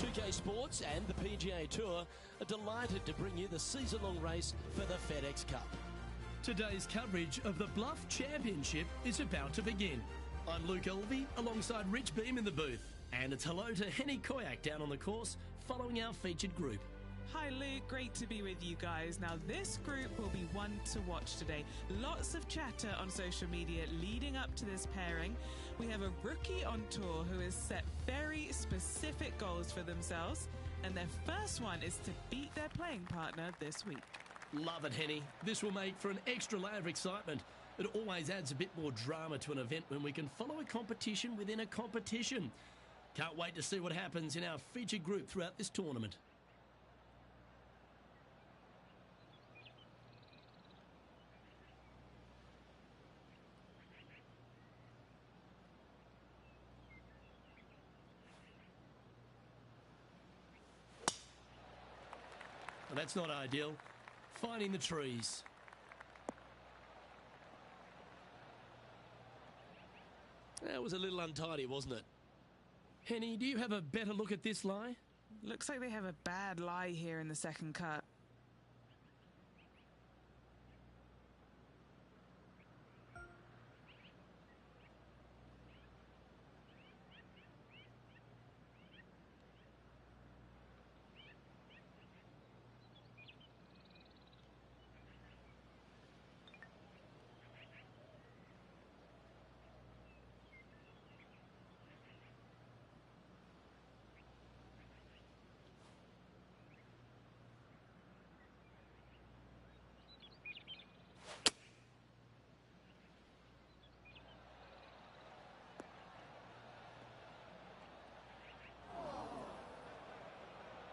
2K Sports and the PGA Tour are delighted to bring you the season-long race for the FedEx Cup. Today's coverage of the Bluff Championship is about to begin. I'm Luke Elvey alongside Rich Beam in the booth. And it's hello to Henny Koyak down on the course following our featured group. Hi Luke, great to be with you guys. Now this group will be one to watch today. Lots of chatter on social media leading up to this pairing. We have a rookie on tour who has set very specific goals for themselves, and their first one is to beat their playing partner this week. Love it, Henny. This will make for an extra layer of excitement. It always adds a bit more drama to an event when we can follow a competition within a competition. Can't wait to see what happens in our featured group throughout this tournament. Well, that's not ideal. Finding the trees. That was a little untidy, wasn't it? Henny, do you have a better look at this lie? Looks like they have a bad lie here in the second cut.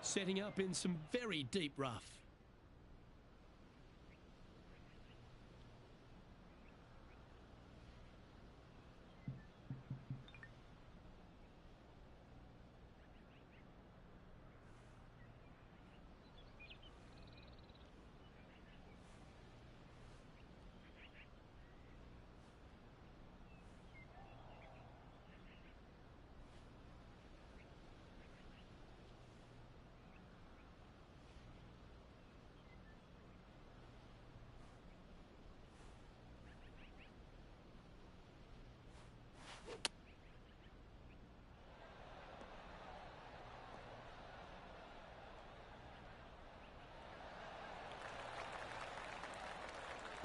Setting up in some very deep rough.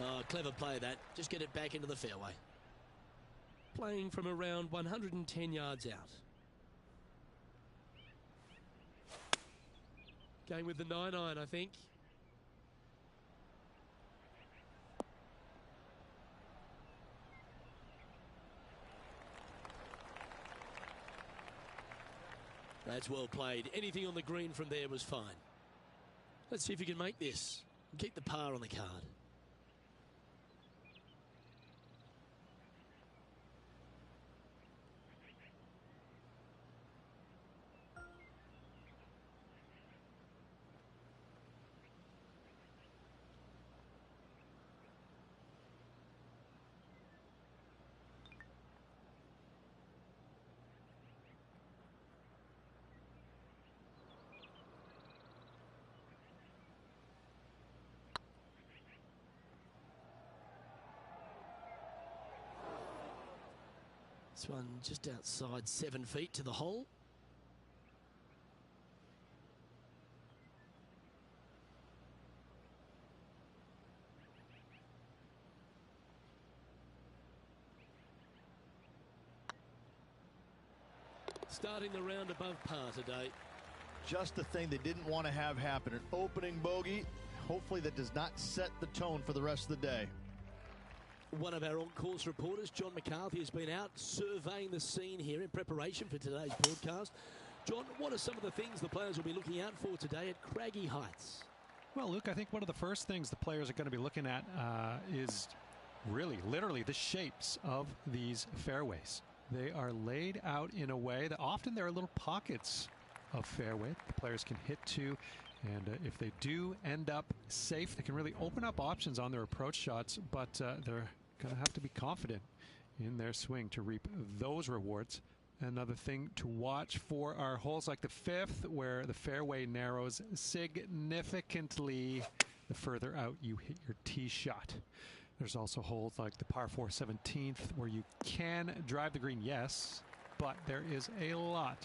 Oh, clever play that. Just get it back into the fairway. Playing from around 110 yards out. Going with the 9-iron, I think. That's well played. Anything on the green from there was fine. Let's see if you can make this and keep the par on the card. This one just outside 7 feet to the hole. Starting the round above par today. Just the thing they didn't want to have happen. An opening bogey. Hopefully that does not set the tone for the rest of the day. One of our on-course reporters, John McCarthy, has been out surveying the scene here in preparation for today's broadcast. John, what are some of the things the players will be looking out for today at Craggy Heights? Well, Luke, I think one of the first things the players are going to be looking at is really, literally, the shapes of these fairways. They are laid out in a way that often there are little pockets of fairway the players can hit to. And if they do end up safe, they can really open up options on their approach shots, but they're going to have to be confident in their swing to reap those rewards Another thing to watch for are holes like the 5th, where the fairway narrows significantly the further out you hit your tee shot. There's also holes like the par 4 17th, where you can drive the green, yes, but there is a lot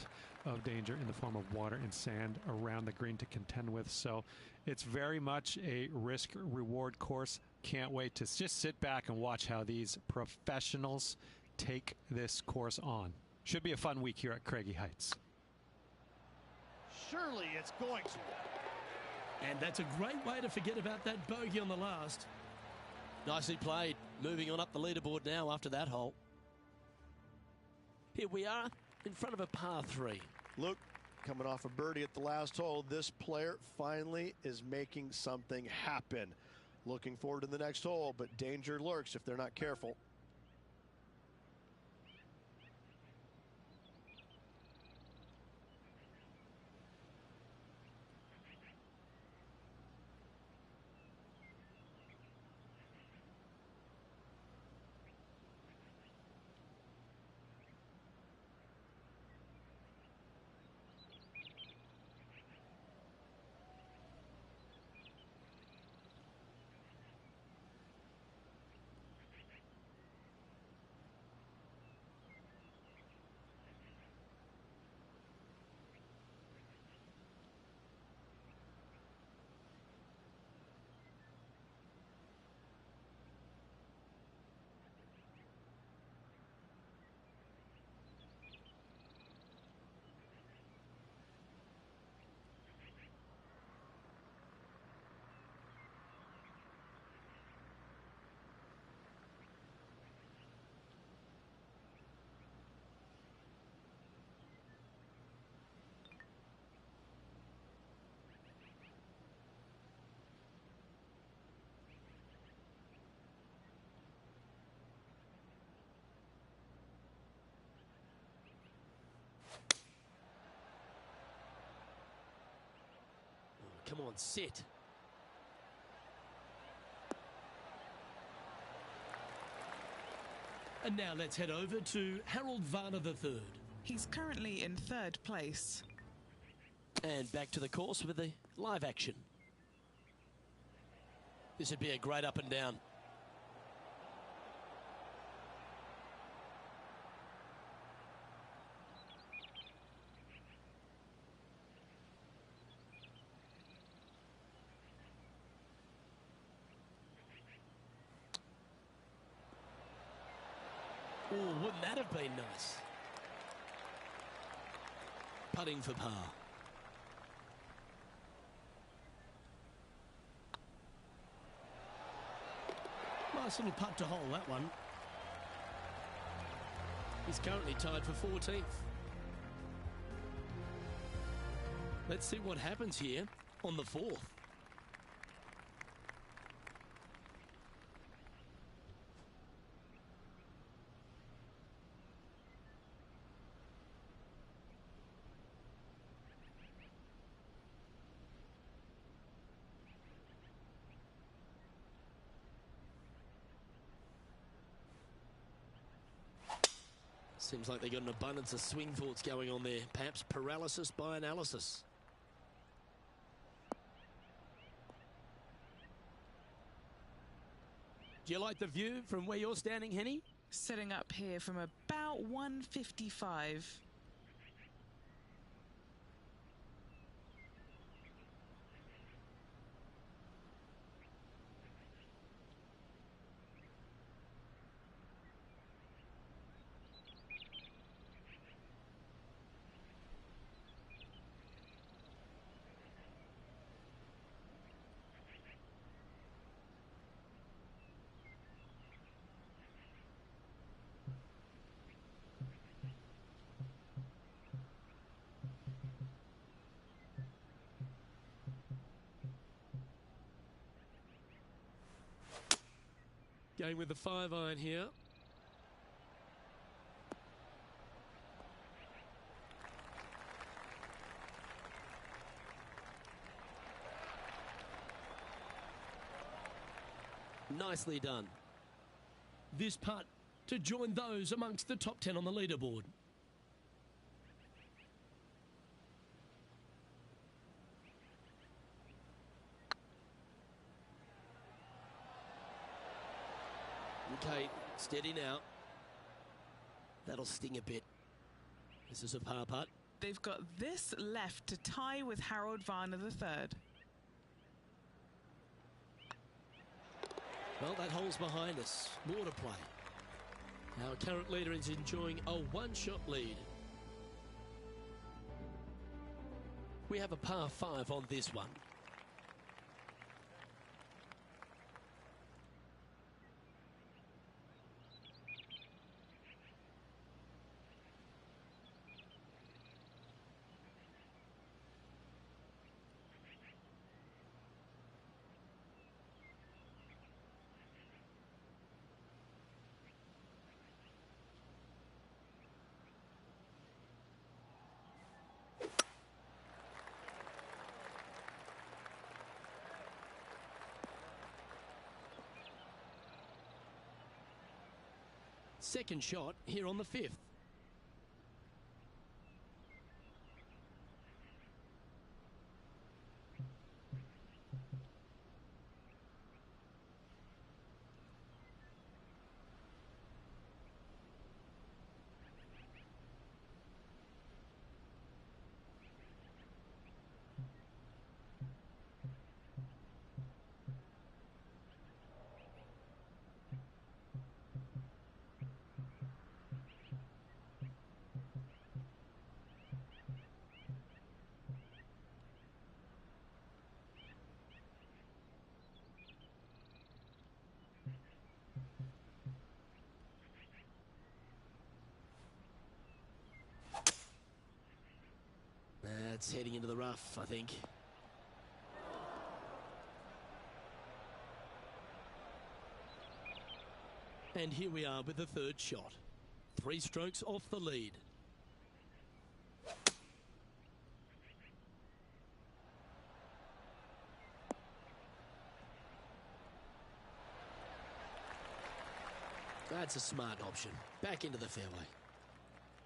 of danger in the form of water and sand around the green to contend with. So it's very much a risk-reward course. Can't wait to just sit back and watch how these professionals take this course on. Should be a fun week here at Craigie Heights. Surely it's going to. And that's a great way to forget about that bogey on the last. Nicely played. Moving on up the leaderboard now after that hole. Here we are in front of a par 3. Luke, coming off a birdie at the last hole, this player finally is making something happen. Looking forward to the next hole, but danger lurks if they're not careful. Come on, sit. And now let's head over to Harold Varner III. He's currently in 3rd place. And back to the course with the live action. This would be a great up and down. Oh, wouldn't that have been nice? Putting for par. Nice little putt to hole, that one. He's currently tied for 14th. Let's see what happens here on the 4th. Seems like they've got an abundance of swing thoughts going on there. Perhaps paralysis by analysis. Do you like the view from where you're standing, Henny? Sitting up here from about 155. Going with the 5-iron here. Nicely done. This putt to join those amongst the top 10 on the leaderboard. Okay, steady now. That'll sting a bit. This is a par putt. They've got this left to tie with Harold Varner III. Well, that hole's behind us. More to play. Our current leader is enjoying a one-shot lead. We have a par 5 on this one. Second shot here on the 5th. That's heading into the rough, I think. And here we are with the third shot. 3 strokes off the lead. That's a smart option. Back into the fairway.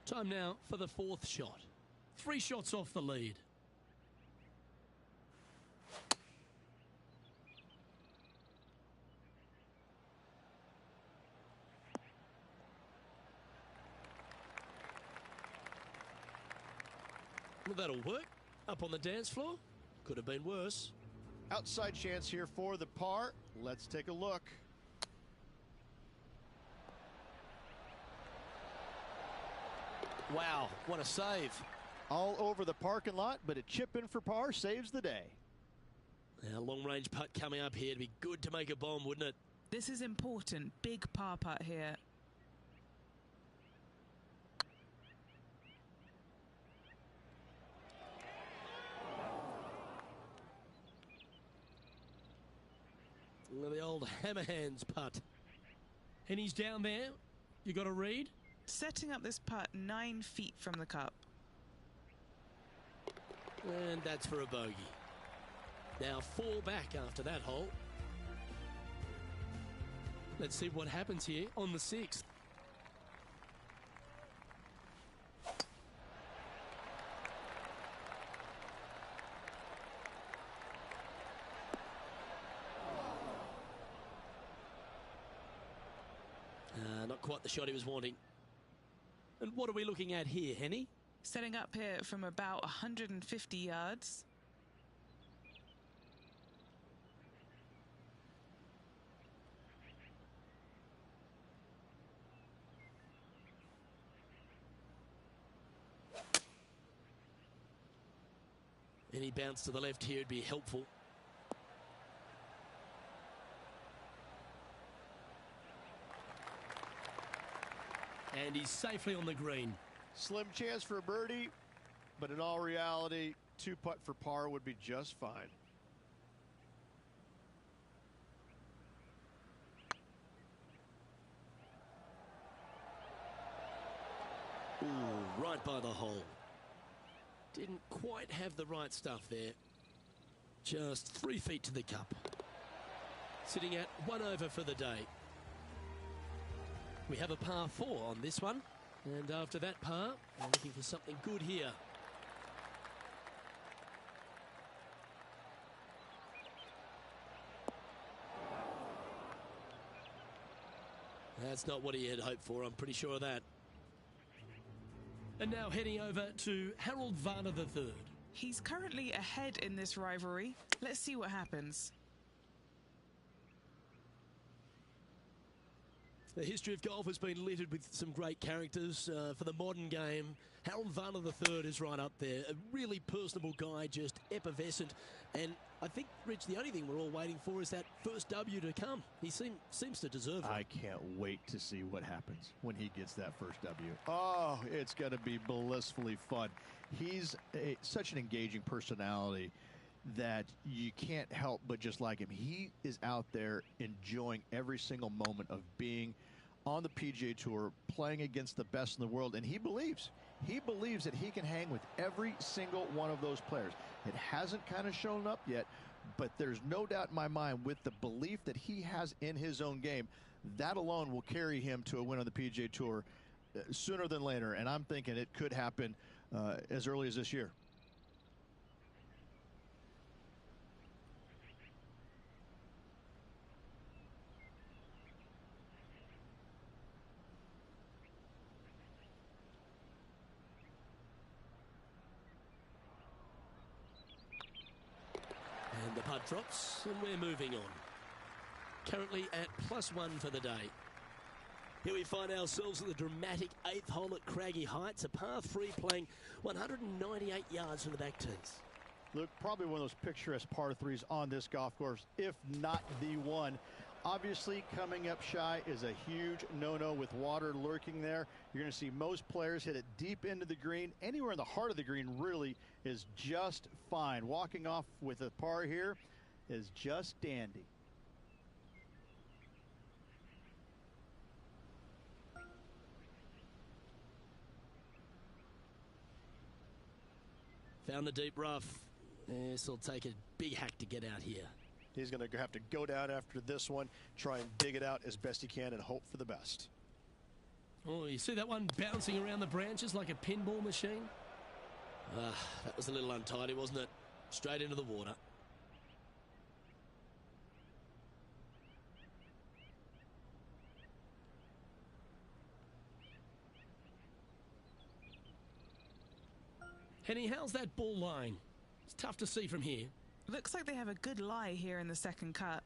Time now for the 4th shot. 3 shots off the lead. Well, that'll work. Up on the dance floor. Could have been worse. Outside chance here for the par. Let's take a look. Wow, what a save. All over the parking lot, but a chip in for par saves the day. Now, long-range putt coming up here. It'd be good to make a bomb, wouldn't it? This is important. Big par putt here. Well, the old hammer hands putt. And he's down there. You got to read? Setting up this putt 9 feet from the cup. And that's for a bogey. Now 4 back after that hole. Let's see what happens here on the 6th. Not quite the shot he was wanting. And what are we looking at here, Henny? Setting up here from about 150 yards. Any bounce to the left here would be helpful. And he's safely on the green. Slim chance for a birdie, but in all reality, 2 putt for par would be just fine. Ooh, right by the hole. Didn't quite have the right stuff there. Just 3 feet to the cup. Sitting at 1 over for the day. We have a par 4 on this one. And after that par, we're looking for something good here. That's not what he had hoped for, I'm pretty sure of that. And now heading over to Harold Varner III. He's currently ahead in this rivalry. Let's see what happens. The history of golf has been littered with some great characters for the modern game. Harold Varner III is right up there. A really personable guy, just effervescent. And I think, Rich, the only thing we're all waiting for is that first W to come. He seems to deserve it. I can't wait to see what happens when he gets that first W. Oh, it's going to be blissfully fun. He's such an engaging personality that you can't help but just like him. He is out there enjoying every single moment of being on the PGA Tour, playing against the best in the world, and he believes that he can hang with every single one of those players. It hasn't kind of shown up yet, but there's no doubt in my mind, with the belief that he has in his own game, that alone will carry him to a win on the PGA Tour sooner than later, and I'm thinking it could happen as early as this year. And the putt drops, and we're moving on. Currently at +1 for the day. Here we find ourselves at the dramatic 8th hole at Craggy Heights, a par 3 playing 198 yards from the back tees. Look, probably one of those picturesque par 3s on this golf course, if not the one. Obviously, coming up shy is a huge no-no with water lurking there. You're going to see most players hit it deep into the green. Anywhere in the heart of the green really is just fine. Walking off with a par here is just dandy. Found the deep rough. This will take a big hack to get out here. He's going to have to go down after this one, try and dig it out as best he can and hope for the best. Oh, you see that one bouncing around the branches like a pinball machine? That was a little untidy, wasn't it? Straight into the water. Henny, how's that ball line? It's tough to see from here. Looks like they have a good lie here in the second cut.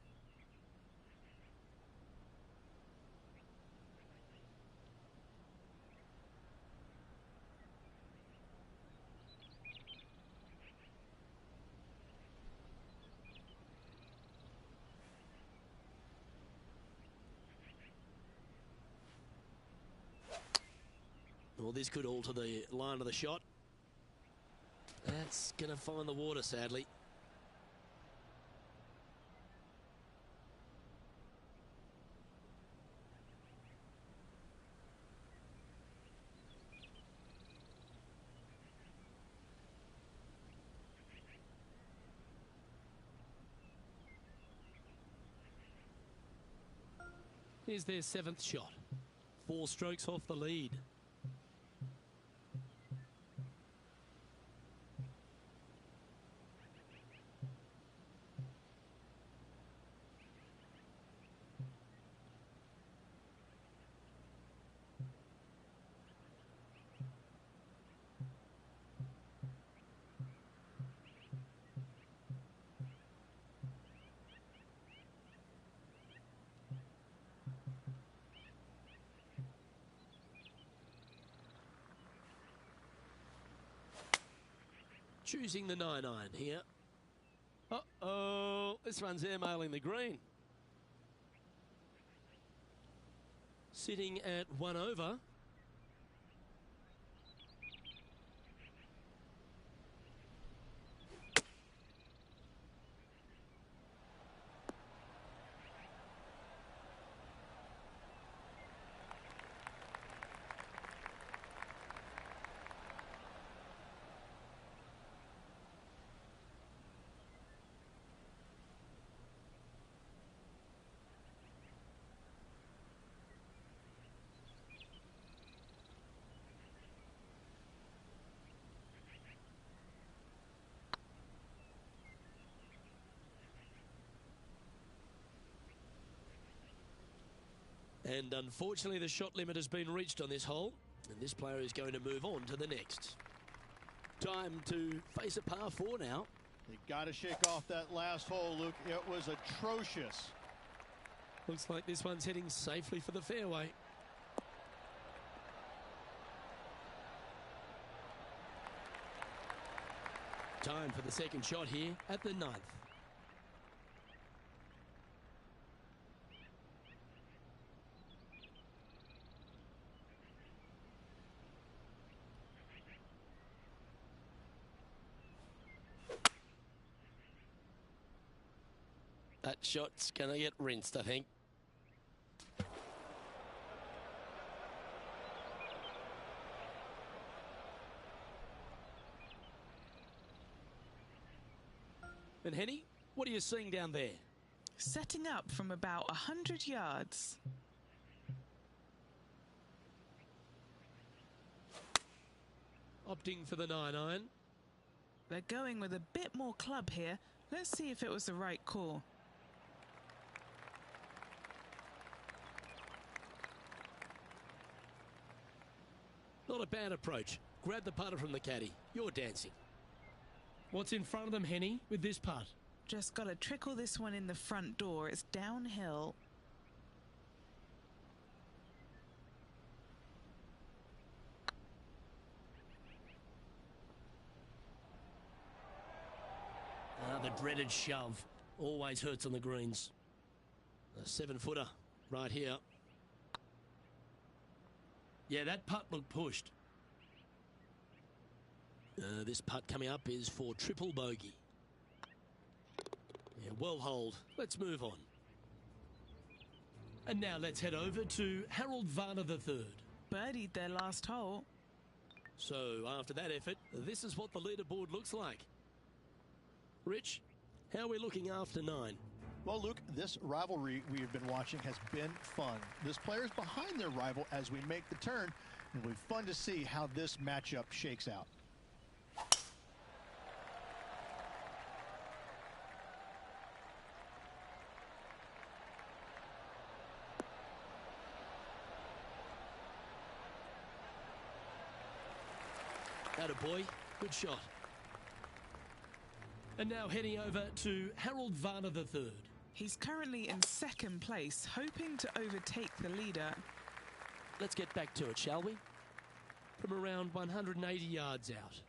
Well, this could alter the line of the shot. That's going to find the water, sadly. Here's their 7th shot. 4 strokes off the lead. Choosing the 9-iron here. Uh-oh, this one's airmailing the green. Sitting at 1 over. And unfortunately, the shot limit has been reached on this hole, and this player is going to move on to the next. Time to face a par 4 now. They got to shake off that last hole, Luke. It was atrocious. Looks like this one's heading safely for the fairway. Time for the second shot here at the 9th. That shot's going to get rinsed, I think. And Henny, what are you seeing down there? Setting up from about 100 yards. Opting for the 9-iron. They're going with a bit more club here. Let's see if it was the right call. Not a bad approach. Grab the putter from the caddy. You're dancing. What's in front of them, Henny, with this putt? Just got to trickle this one in the front door. It's downhill. The dreaded shove. Always hurts on the greens. A 7-footer right here. Yeah, that putt looked pushed. This putt coming up is for triple bogey. Yeah, well holed. Let's move on. And now let's head over to Harold Varner III. Birdied their last hole. So after that effort, this is what the leaderboard looks like. Rich, how are we looking after 9? Well, Luke, this rivalry we've been watching has been fun. This player's behind their rival as we make the turn. It'll be fun to see how this matchup shakes out. Attaboy, good shot. And now heading over to Harold Varner III. He's currently in second place, hoping to overtake the leader. Let's get back to it, shall we? From around 180 yards out.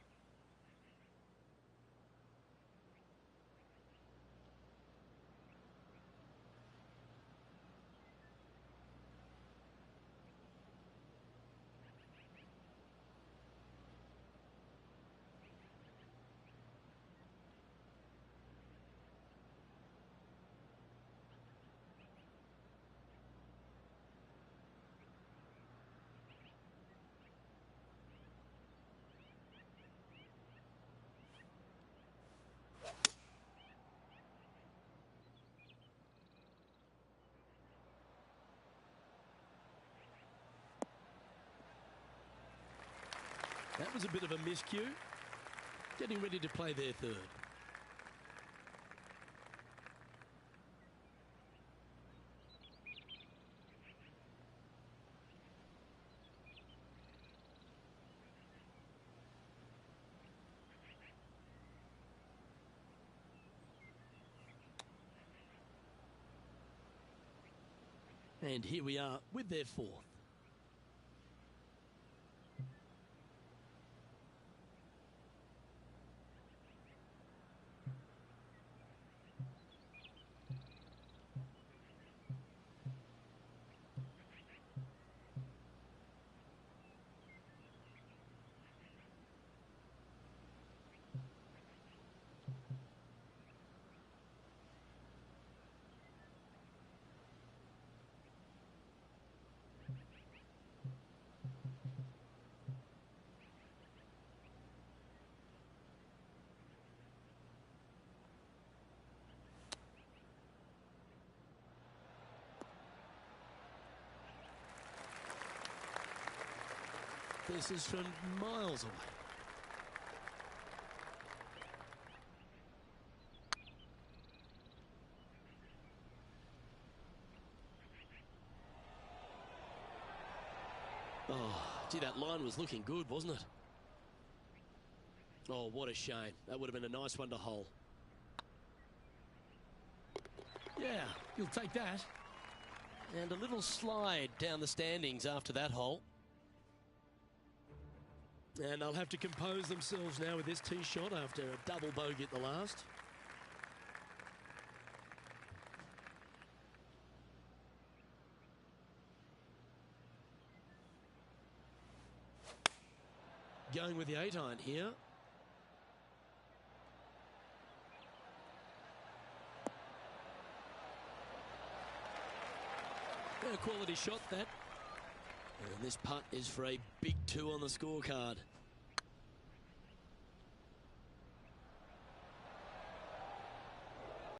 That was a bit of a miscue. Getting ready to play their third. And here we are with their fourth. This is from miles away. Oh, gee, that line was looking good, wasn't it? Oh, what a shame. That would have been a nice one to hole. Yeah, you'll take that. And a little slide down the standings after that hole. And they'll have to compose themselves now with this tee shot after a double bogey at the last. Going with the 8-iron here. A quality shot that. And this putt is for a big 2 on the scorecard.